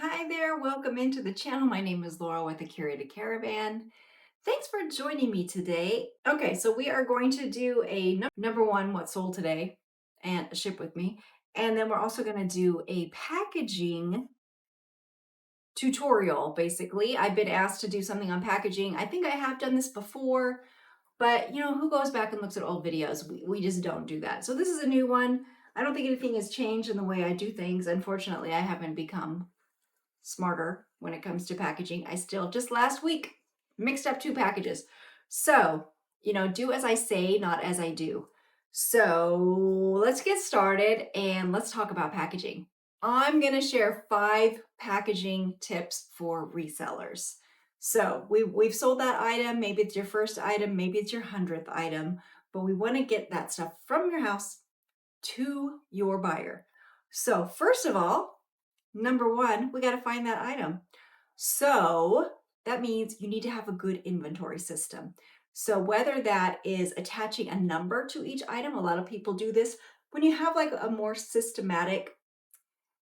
Hi there, welcome into the channel. My name is Laura with the Curated Caravan. Thanks for joining me today. Okay, so we are going to do a number one, what sold today, and ship with me. And then we're also going to do a packaging tutorial, basically. I've been asked to do something on packaging. I think I have done this before, but who goes back and looks at old videos? We just don't do that. So this is a new one. I don't think anything has changed in the way I do things. Unfortunately, I haven't become smarter when it comes to packaging. I still just last week mixed up two packages. So, do as I say, not as I do. So let's get started and let's talk about packaging. I'm going to share 5 packaging tips for resellers. So we've sold that item. Maybe it's your first item, maybe it's your 100th item, but we want to get that stuff from your house to your buyer. So first of all, number one, we got to find that item. So that means you need to have a good inventory system. So whether that is attaching a number to each item, a lot of people do this. When you have like a more systematic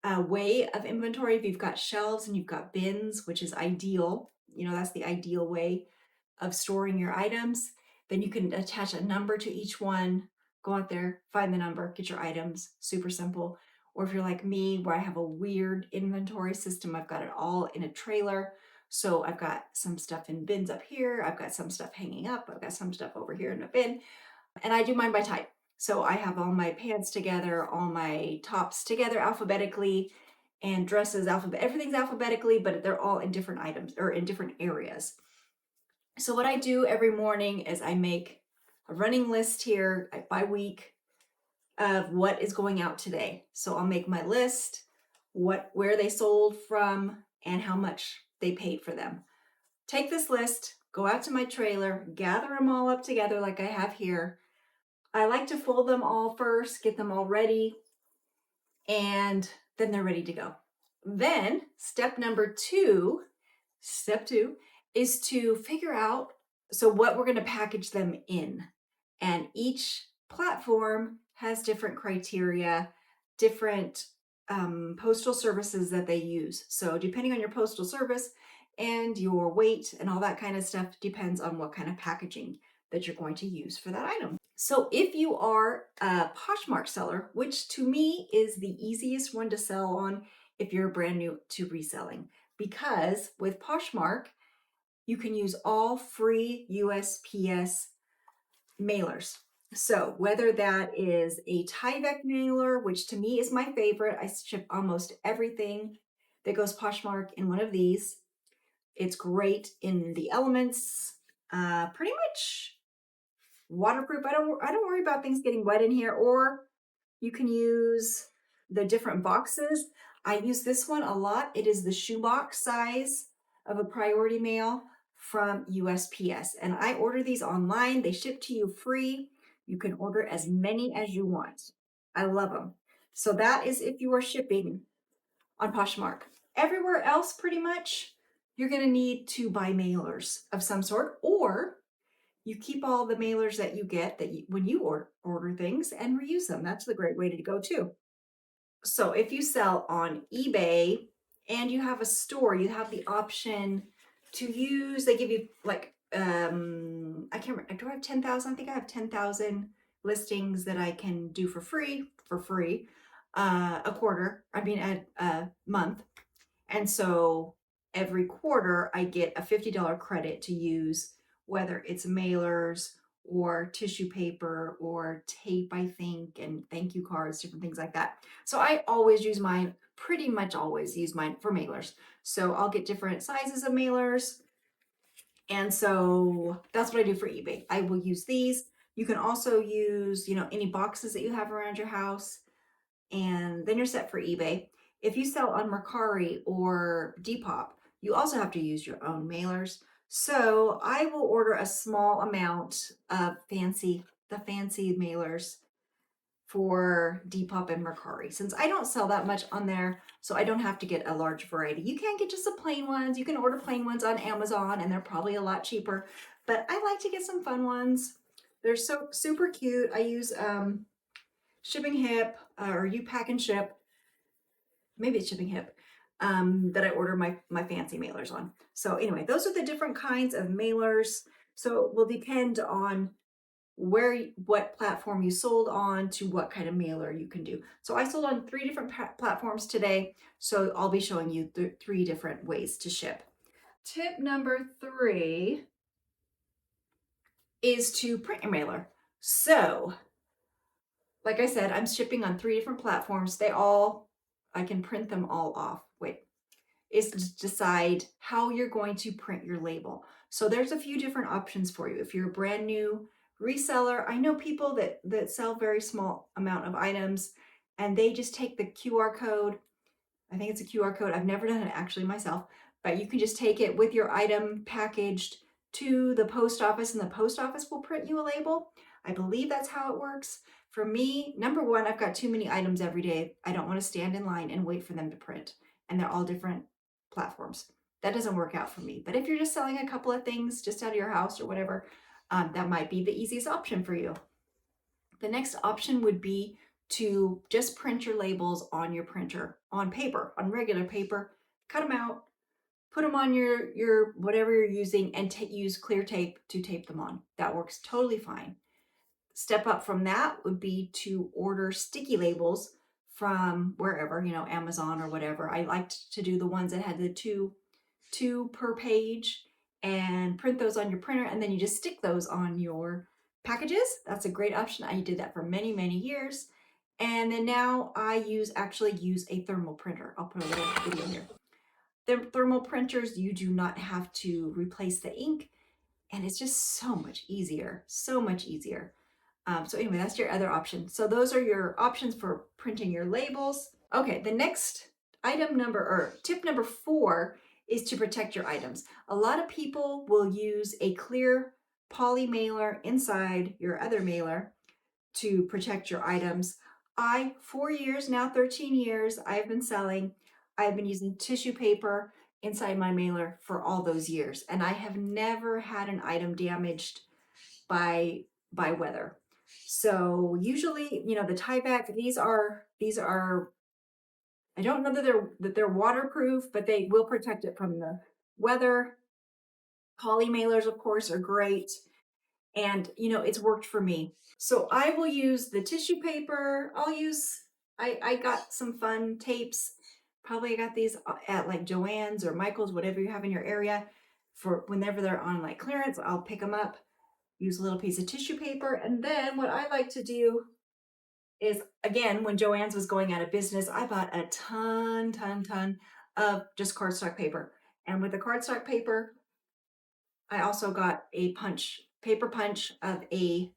way of inventory, if you've got shelves and you've got bins, which is ideal, that's the ideal way of storing your items, then you can attach a number to each one, go out there, find the number, get your items, super simple. Or if you're like me, where I have a weird inventory system, I've got it all in a trailer. So I've got some stuff in bins up here, I've got some stuff hanging up, I've got some stuff over here in a bin, and I do mine by type. So I have all my pants together, all my tops together alphabetically, and dresses everything's alphabetically, but they're all in different items or in different areas. So what I do every morning is I make a running list here by week of what is going out today. So I'll make my list, where they sold from, and how much they paid for them. Take this list, go out to my trailer, gather them all up together like I have here. I like to fold them all first, get them all ready, and then they're ready to go. Then step two is to figure out what we're going to package them in. And each platform has different criteria, different postal services that they use. So depending on your postal service and your weight and all that kind of stuff depends on what kind of packaging that you're going to use for that item. So if you are a Poshmark seller, which to me is the easiest one to sell on if you're brand new to reselling, because with Poshmark, you can use all free USPS mailers. So whether that is a Tyvek mailer, which to me is my favorite, I ship almost everything that goes Poshmark in one of these. It's great in the elements, pretty much waterproof. I don't worry about things getting wet in here. Or you can use the different boxes. I use this one a lot. It is the shoebox size of a priority mail from USPS. And I order these online. They ship to you free. You can order as many as you want. I love them. So that is if you are shipping on Poshmark. Everywhere else, pretty much, you're going to need to buy mailers of some sort, or you keep all the mailers that you get when you order things and reuse them. That's the great way to go too. So if you sell on eBay and you have a store, you have the option to use, they give you like, I can't remember, do I have 10,000? I think I have 10,000 listings that I can do for free, a month. And so every quarter I get a $50 credit to use, whether it's mailers or tissue paper or tape, I think, and thank you cards, different things like that. So I pretty much always use mine for mailers. So I'll get different sizes of mailers. And so that's what I do for eBay. I will use these. You can also use, any boxes that you have around your house, and then you're set for eBay. If you sell on Mercari or Depop, you also have to use your own mailers. So I will order a small amount of fancy mailers for Depop and Mercari, since I don't sell that much on there, so I don't have to get a large variety. You can get just the plain ones. You can order plain ones on Amazon, and they're probably a lot cheaper, but I like to get some fun ones. They're so super cute. I use Shipping Hip or You Pack and Ship. Maybe it's Shipping Hip. that I order my fancy mailers on. So anyway, those are the different kinds of mailers. So it will depend on what platform you sold on to what kind of mailer you can do. So I sold on 3 different platforms today. So I'll be showing you 3 different ways to ship. Tip number 3 is to print your mailer. So like I said, I'm shipping on 3 different platforms. I can print them all off. Wait, is to decide how you're going to print your label. So there's a few different options for you. If you're a brand new reseller, I know people that sell very small amount of items and they just take the QR code. I think it's a QR code. I've never done it actually myself, but you can just take it with your item packaged to the post office and the post office will print you a label. I believe that's how it works. For me, number one, I've got too many items every day. I don't want to stand in line and wait for them to print. And they're all different platforms. That doesn't work out for me. But if you're just selling a couple of things just out of your house or whatever, that might be the easiest option for you. The next option would be to just print your labels on your printer, on paper, on regular paper, cut them out, put them on your whatever you're using and use clear tape to tape them on. That works totally fine. Step up from that would be to order sticky labels from wherever, Amazon or whatever. I liked to do the ones that had the two per page and print those on your printer, and then you just stick those on your packages. That's a great option. I did that for many, many years. And then now I actually use a thermal printer. I'll put a little video here. The thermal printers, you do not have to replace the ink, and it's just so much easier, so much easier. So anyway, that's your other option. So those are your options for printing your labels. Okay, the next tip number 4 is to protect your items. A lot of people will use a clear poly mailer inside your other mailer to protect your items. 4 years now, 13 years, I've been using tissue paper inside my mailer for all those years, and I have never had an item damaged by weather. So usually, the Tyvek, these are I don't know that they're waterproof, but they will protect it from the weather. Poly mailers, of course, are great. And, it's worked for me. So I will use the tissue paper. I got some fun tapes. Probably I got these at like Joann's or Michael's, whatever you have in your area. For whenever they're on like clearance, I'll pick them up, use a little piece of tissue paper. And then what I like to do is, again, when Joann's was going out of business, I bought a ton of just cardstock paper. And with the cardstock paper, I also got a paper punch of a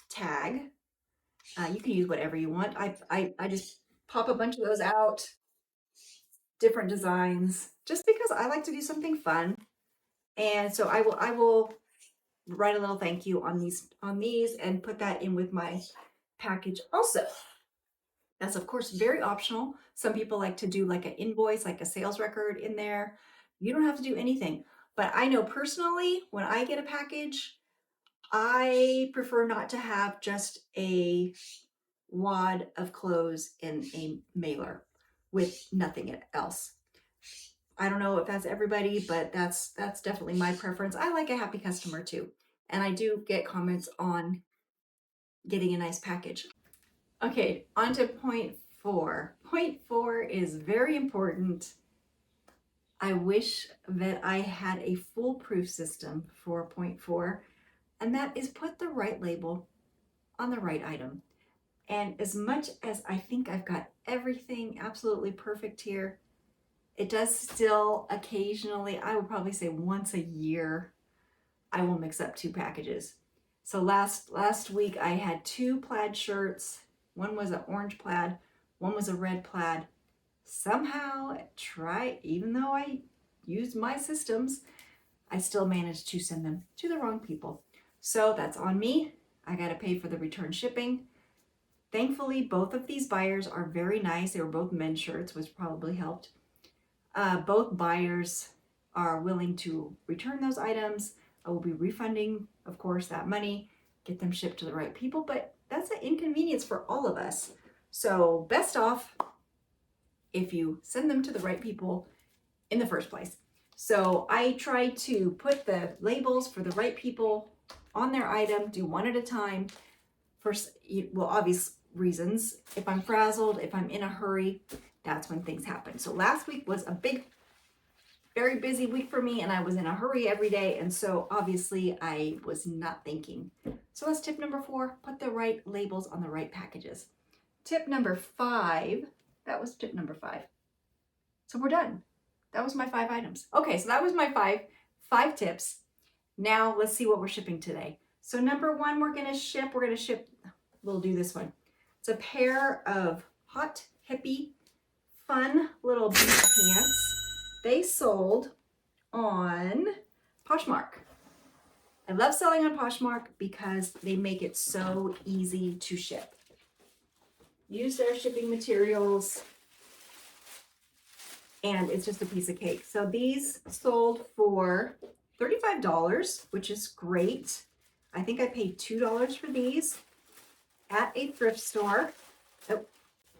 tag. You can use whatever you want. I just pop a bunch of those out, different designs, just because I like to do something fun. And so I will write a little thank you on these and put that in with my package also. That's of course very optional. Some people like to do like an invoice, like a sales record in there. You don't have to do anything. But I know personally, when I get a package, I prefer not to have just a wad of clothes in a mailer with nothing else. I don't know if that's everybody, but that's definitely my preference. I like a happy customer too. And I do get comments on getting a nice package. Okay, on to point 4. Point 4 is very important. I wish that I had a foolproof system for point 4, and that is put the right label on the right item. And as much as I think I've got everything absolutely perfect here, it does still occasionally, I would probably say once a year, I will mix up 2 packages. So last week I had 2 plaid shirts. One was an orange plaid, one was a red plaid. Somehow, even though I used my systems, I still managed to send them to the wrong people. So that's on me. I got to pay for the return shipping. Thankfully, both of these buyers are very nice. They were both men's shirts, which probably helped. Both buyers are willing to return those items. I will be refunding, of course, that money, get them shipped to the right people, but that's an inconvenience for all of us. So best off if you send them to the right people in the first place. So I try to put the labels for the right people on their item, do one at a time for, well, obvious reasons. If I'm frazzled, if I'm in a hurry, that's when things happen. So last week was a big, very busy week for me, and I was in a hurry every day. And so obviously I was not thinking. So that's tip number 4, put the right labels on the right packages. Tip number 5, that was tip number 5. So we're done. That was my 5 items. Okay, so that was my five tips. Now let's see what we're shipping today. So number 1, we're gonna ship, we'll do this one. It's a pair of hot, hippie, fun little beach pants. They sold on Poshmark. I love selling on Poshmark because they make it so easy to ship. Use their shipping materials, and it's just a piece of cake. So these sold for $35, which is great. I think I paid $2 for these at a thrift store. Oh.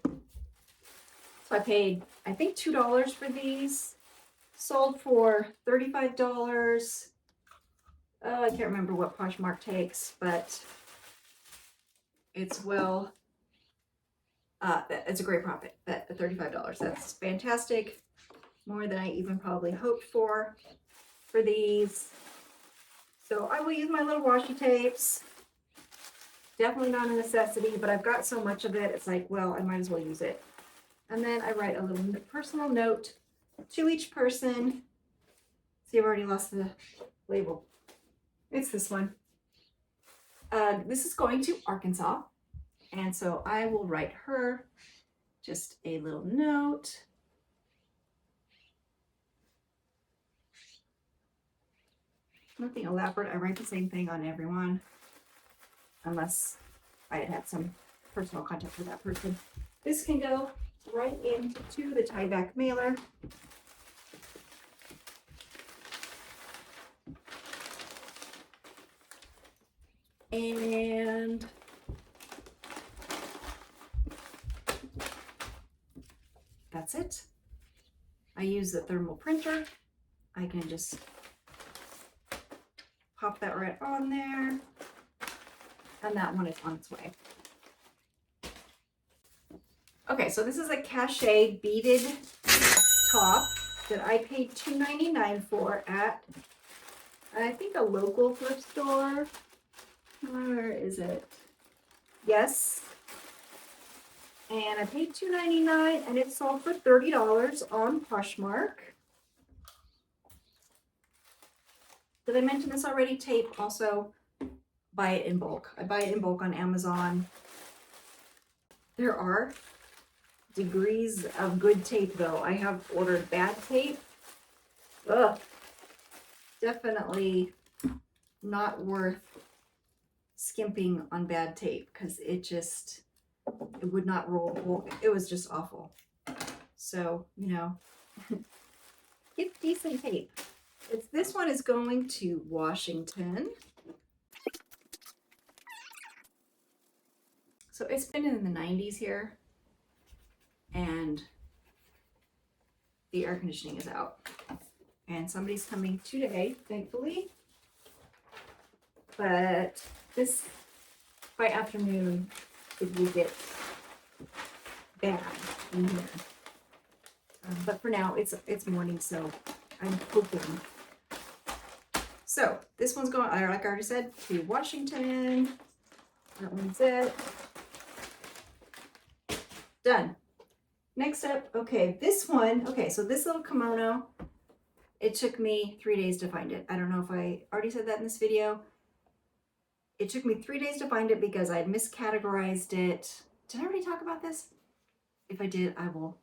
So I paid, I think, $2 for these. Sold for $35. Oh, I can't remember what Poshmark takes, but it's well, it's a great profit at $35. That's fantastic. More than I even probably hoped for these. So I will use my little washi tapes. Definitely not a necessity, but I've got so much of it, it's like, well, I might as well use it. And then I write a little personal note to each person. See, I've already lost the label. It's this one. This is going to Arkansas. And so I will write her just a little note. Nothing elaborate. I write the same thing on everyone, unless I had some personal contact with that person. This can go right into the tie back mailer. And that's it. I use the thermal printer. I can just pop that right on there. And that one is on its way. Okay, so this is a cachet beaded top that I paid $2.99 for at, I think, a local thrift store. Where is it? Yes. And I paid $2.99 and it sold for $30 on Poshmark. Did I mention this already? Tape, also buy it in bulk. I buy it in bulk on Amazon. There are degrees of good tape though. I have ordered bad tape. Ugh. Definitely not worth skimping on bad tape because it would not roll. It was just awful. So, you know, get decent tape. This one is going to Washington. So it's been in the 90s here, and the air conditioning is out. And somebody's coming today, thankfully. But this, by afternoon, it will get bad in here. But for now, it's morning, so I'm hoping. So this one's going, like I already said, to Washington. That one's it. Done. Next up, okay, this one, okay, so this little kimono, it took me 3 days to find it. I don't know if I already said that in this video. It took me 3 days to find it because I had miscategorized it. Did I already talk about this? If I did, I will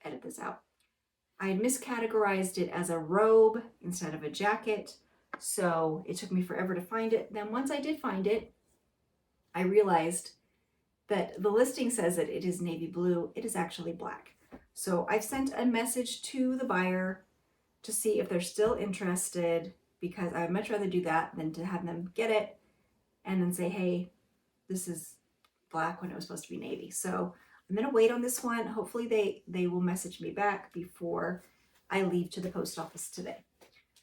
edit this out. I had miscategorized it as a robe instead of a jacket, so it took me forever to find it. Then once I did find it, I realized that the listing says that it is navy blue. It is actually black. So I've sent a message to the buyer to see if they're still interested, because I would much rather do that than to have them get it and then say, hey, this is black when it was supposed to be navy. So I'm gonna wait on this one. Hopefully they will message me back before I leave to the post office today.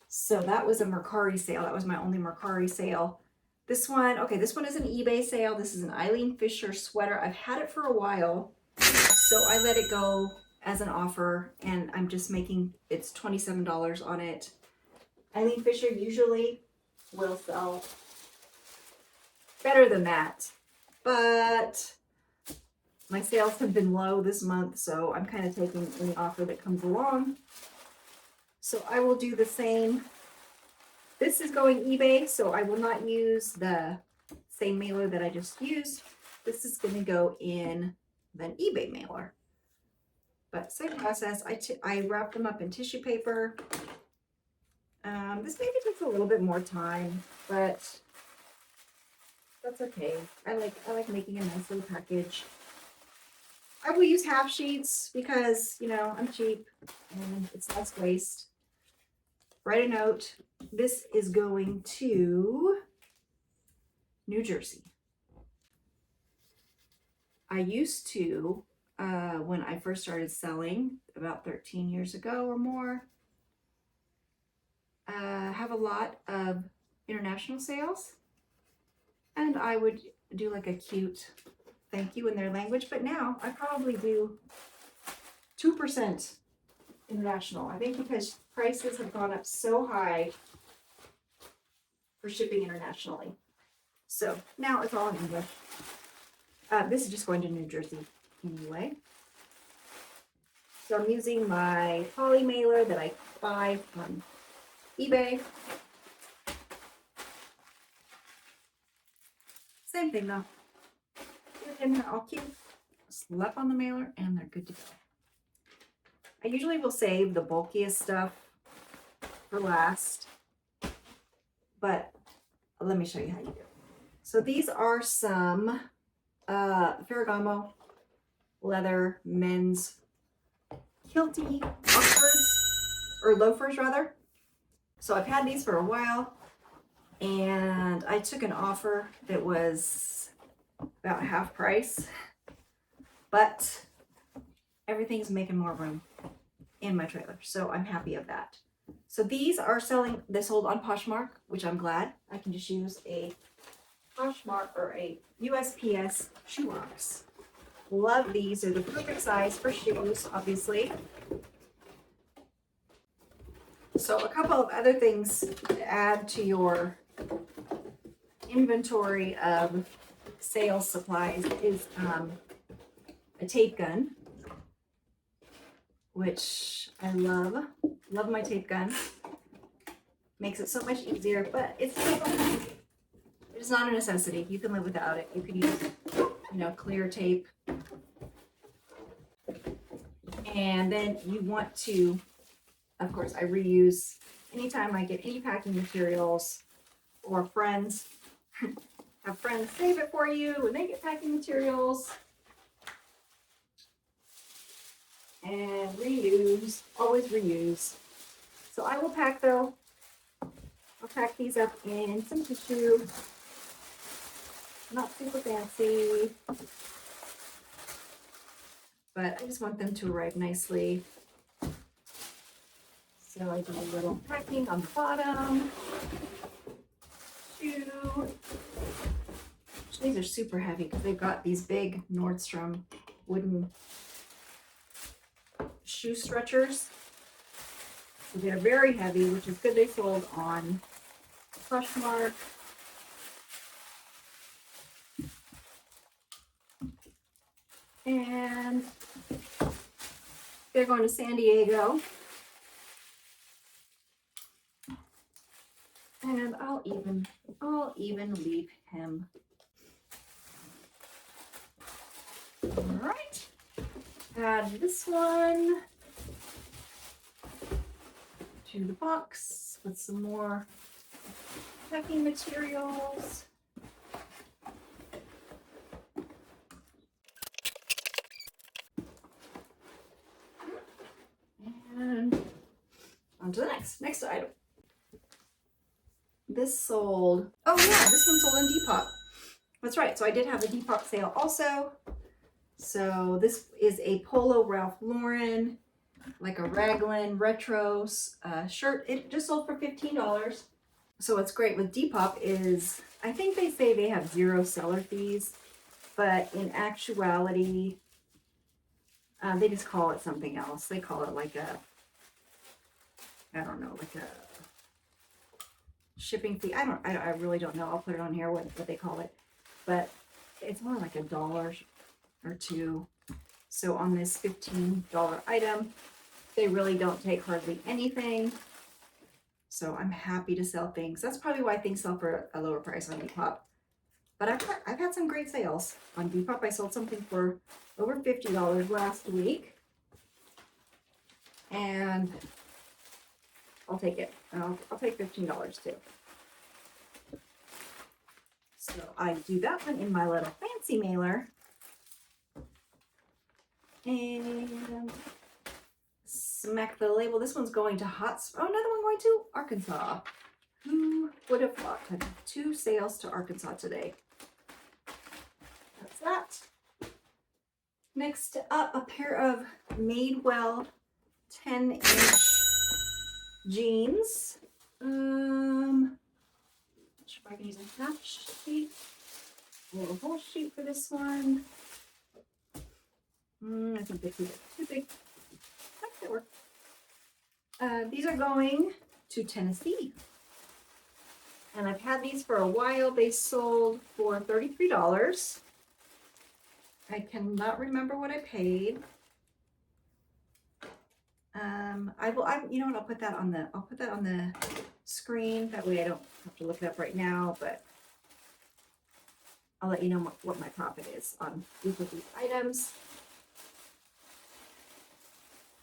So that was a Mercari sale. That was my only Mercari sale. This one, okay, this one is an eBay sale. This is an Eileen Fisher sweater. I've had it for a while, so I let it go as an offer, and I'm just making, it's $27 on it. Eileen Fisher usually will sell better than that, but my sales have been low this month, so I'm kind of taking any offer that comes along. So I will do the same. This is going eBay, so I will not use the same mailer that I just used. This is going to go in an eBay mailer. But same process. I wrap them up in tissue paper. This maybe takes a little bit more time, but that's okay. I like making a nice little package. I will use half sheets because, you know, I'm cheap and it's less waste. Write a note. This is going to New Jersey. I used to, when I first started selling about 13 years ago or more, have a lot of international sales, and I would do like a cute thank you in their language, but now I probably do 2% international. I think because prices have gone up so high for shipping internationally. So now it's all in English. This is just going to New Jersey anyway. So I'm using my poly mailer that I buy from eBay. Same thing though. Get it in there all cute. Slap on the mailer and they're good to go. I usually will save the bulkiest stuff for last, but let me show you how you do. So these are some Ferragamo leather men's kilty Oxfords, or loafers rather. So I've had these for a while, and I took an offer that was about half price, but everything's making more room in my trailer, so I'm happy of that. So these are selling, they sold on Poshmark, which I'm glad. I can just use a Poshmark or a USPS shoe box. Love these. They're the perfect size for shoes, obviously. So a couple of other things to add to your inventory of sales supplies is a tape gun, which I love. Love my tape gun. Makes it so much easier, but it's not a necessity. You can live without it. You can use, you know, clear tape. And then you want to, of course, I reuse anytime I get any packing materials, or friends, have friends save it for you when they get packing materials. And reuse, always reuse. So I will pack though. I'll pack these up in some tissue. Not super fancy, but I just want them to arrive nicely. So I do a little packing on the bottom. These are super heavy because they've got these big Nordstrom wooden shoe stretchers. So they're very heavy, which is good. They sold on Postmark. And they're going to San Diego. And I'll even leave him. All right. Add this one to the box with some more packing materials. And on to the next item. This sold, oh yeah, this one sold on Depop. That's right, so I did have a Depop sale also. So this is a Polo Ralph Lauren, like a raglan retro shirt. It just sold for $15. So what's great with Depop is, I think they say they have 0 seller fees, but in actuality, they just call it something else. They call it like a, I don't know, like a shipping fee. I really don't know. I'll put it on here what they call it, but it's more like $1 or $2. So on this $15 item, they really don't take hardly anything. So I'm happy to sell things. That's probably why things sell for a lower price on Depop. But I've had some great sales on Depop. I sold something for over $50 last week, and I'll take it. I'll take $15 too. So I do that one in my little fancy mailer, and smack the label. This one's going to another one going to Arkansas. Who would have thought? I had 2 sales to Arkansas today. That's that. Next up, a pair of Madewell 10-inch jeans. Not sure if I can use a half sheet or a whole sheet for this one. I think they're too big. That work. These are going to Tennessee. And I've had these for a while. They sold for $33. I cannot remember what I paid. You know what? I'll put that on the screen. That way I don't have to look it up right now, but I'll let you know what my profit is on each of these items.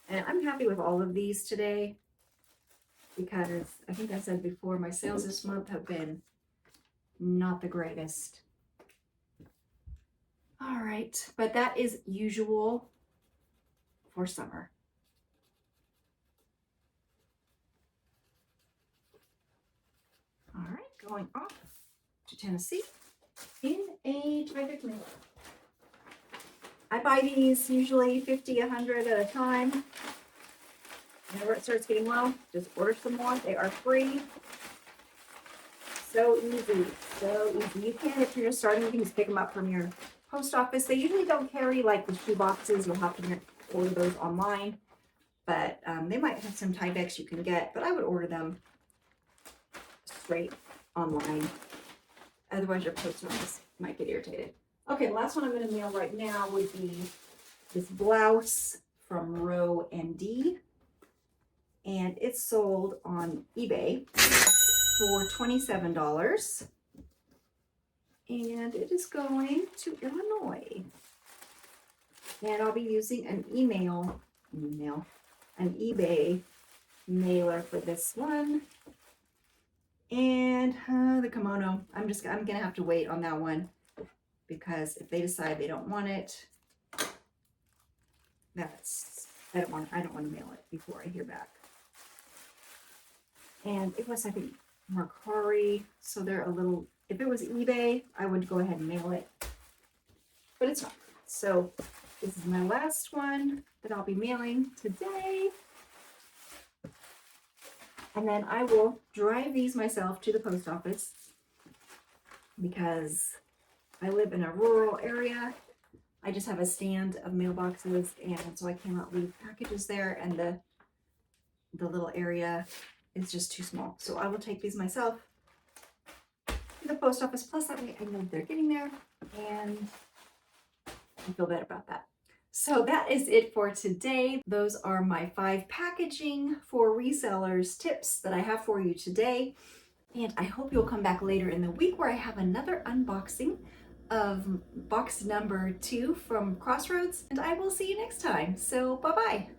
And I'm happy with all of these today because I think I said before, my sales this month have been not the greatest. All right, but that is usual for summer. All right, going off to Tennessee in a Curated mailer. I buy these usually 50, 100 at a time. Whenever it starts getting low, just order some more. They are free. So easy, so easy. You can, if you're just starting, you can just pick them up from your post office. They usually don't carry like the shoe boxes. You'll have to order those online. But they might have some Tyveks you can get, but I would order them straight online. Otherwise, your post office might get irritated. Okay, the last one I'm going to mail right now would be this blouse from Row ND. And it's sold on eBay for $27. And it is going to Illinois. And I'll be using an an eBay mailer for this one. And the kimono, I'm gonna have to wait on that one because if they decide they don't want it, I don't want to mail it before I hear back. And it was, I think, Mercari, so they're a little, if it was eBay, I would go ahead and mail it, but it's not. So this is my last one that I'll be mailing today. And then I will drive these myself to the post office because I live in a rural area. I just have a stand of mailboxes, and so I cannot leave packages there, and the little area is just too small. So I will take these myself to the post office. Plus, that way I know they're getting there, and I feel better about that. So that is it for today. Those are my 5 packaging for resellers tips that I have for you today. And I hope you'll come back later in the week where I have another unboxing of box number 2 from Crossroads. And I will see you next time. So bye-bye.